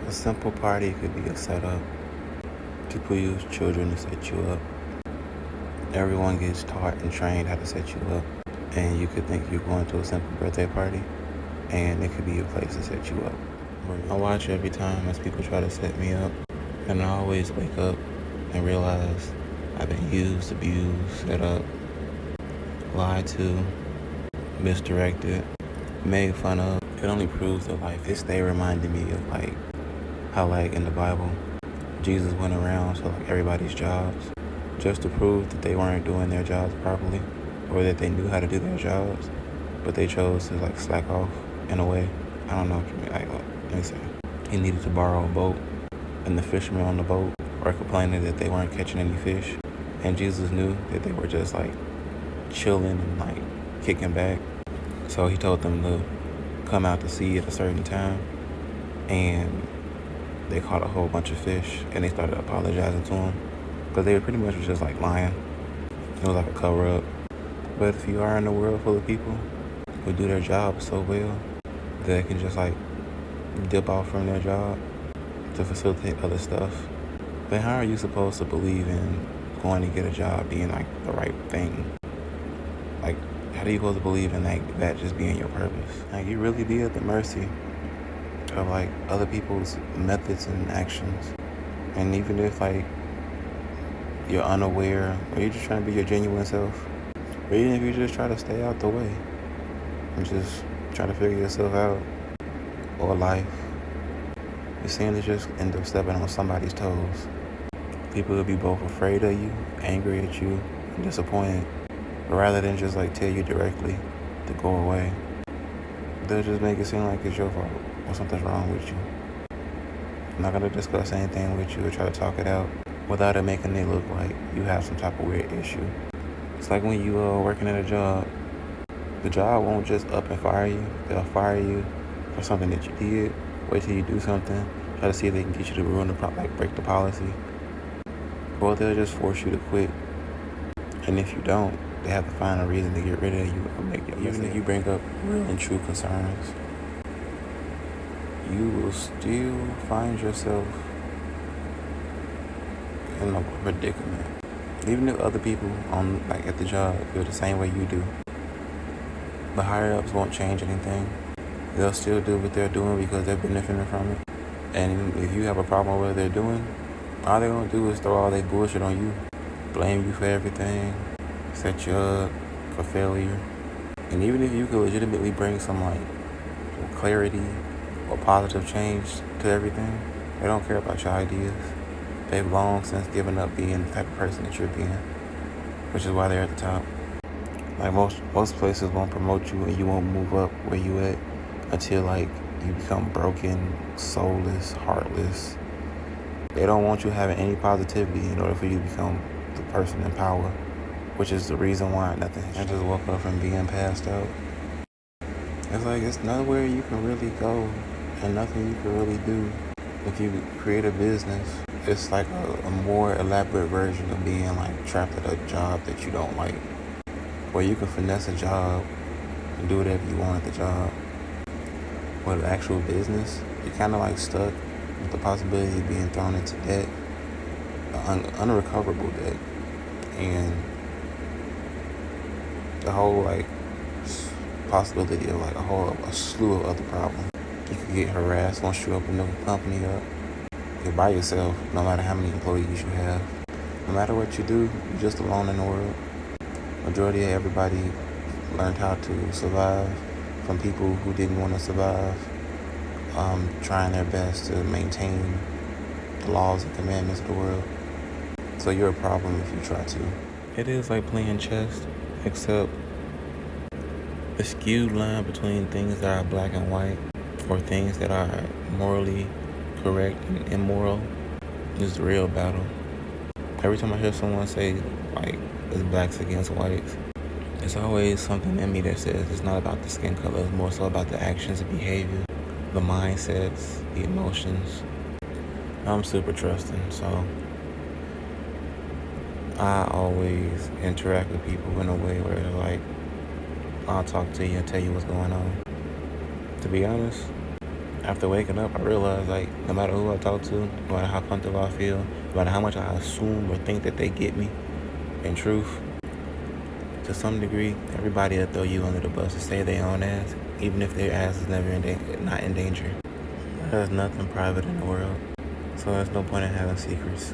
A simple party could be a setup. People use children to set you up. Everyone gets taught and trained how to set you up. And you could think you're going to a simple birthday party, and it could be a place to set you up. I watch every time as people try to set me up, and I always wake up and realize I've been used, abused, set up, lied to, misdirected, made fun of. It only proves that it stay reminding me of how in the Bible, Jesus went around to everybody's jobs just to prove that they weren't doing their jobs properly, or that they knew how to do their jobs, but they chose to slack off in a way. I don't know what you mean. Let me say, he needed to borrow a boat, and the fishermen on the boat were complaining that they weren't catching any fish, and Jesus knew that they were just chilling and kicking back. So he told them to come out to sea at a certain time, and they caught a whole bunch of fish, and they started apologizing to him because they were pretty much just lying. It was a cover up. But if you are in a world full of people who do their job so well that they can just dip off from their job to facilitate other stuff, then how are you supposed to believe in going to get a job being the right thing? How do you supposed to believe in that just being your purpose? You really be at the mercy of other people's methods and actions. And even if you're unaware, or you're just trying to be your genuine self, or even if you just try to stay out the way and just try to figure yourself out, or life, you seem to just end up stepping on somebody's toes. People will be both afraid of you, angry at you, and disappointed. But rather than just tell you directly to go away, they'll just make it seem like it's your fault or something's wrong with you. I'm not gonna discuss anything with you or try to talk it out without it making it look like you have some type of weird issue. It's like when you are working at a job, the job won't just up and fire you. They'll fire you for something that you did. Wait till you do something, try to see if they can get you to ruin break the policy. Or they'll just force you to quit. And if you don't, they have to find a reason to get rid of you or make you. Even if you bring up real and true concerns, you will still find yourself in a predicament. Even if other people at the job feel the same way you do, the higher ups won't change anything. They'll still do what they're doing because they're benefiting from it. And if you have a problem with what they're doing, all they're gonna do is throw all their bullshit on you, blame you for everything, set you up for failure. And even if you could legitimately bring some clarity or positive change to everything, they don't care about your ideas. They've long since given up being the type of person that you're being, which is why they're at the top. Most places won't promote you and you won't move up where you at until you become broken, soulless, heartless. They don't want you having any positivity in order for you to become the person in power, which is the reason why nothing. I just woke up from being passed out. It's it's nowhere you can really go and nothing you can really do. If you create a business, it's a more elaborate version of being trapped at a job that you don't like, where you can finesse a job and do whatever you want at the job. With an actual business, you're kind of stuck with the possibility of being thrown into debt, unrecoverable debt, and the whole possibility of a slew of other problems. You could get harassed once you open the company up. You're by yourself, no matter how many employees you have. No matter what you do, you're just alone in the world. Majority of everybody learned how to survive from people who didn't want to survive, trying their best to maintain the laws and commandments of the world. So you're a problem if you try to. It is like playing chess, except the skewed line between things that are black and white or things that are morally correct and immoral is the real battle. Every time I hear someone say it's blacks against whites, it's always something in me that says it's not about the skin color, it's more so about the actions and behavior, the mindsets, the emotions. I'm super trusting, so I always interact with people in a way where I'll talk to you and tell you what's going on. To be honest, After waking up, I realized, like, no matter who I talk to, no matter how comfortable I feel, no matter how much I assume or think that they get me, in truth, to some degree, everybody will throw you under the bus to save their own ass, even if their ass is never not in danger. There's nothing private in the world, so there's no point in having secrets.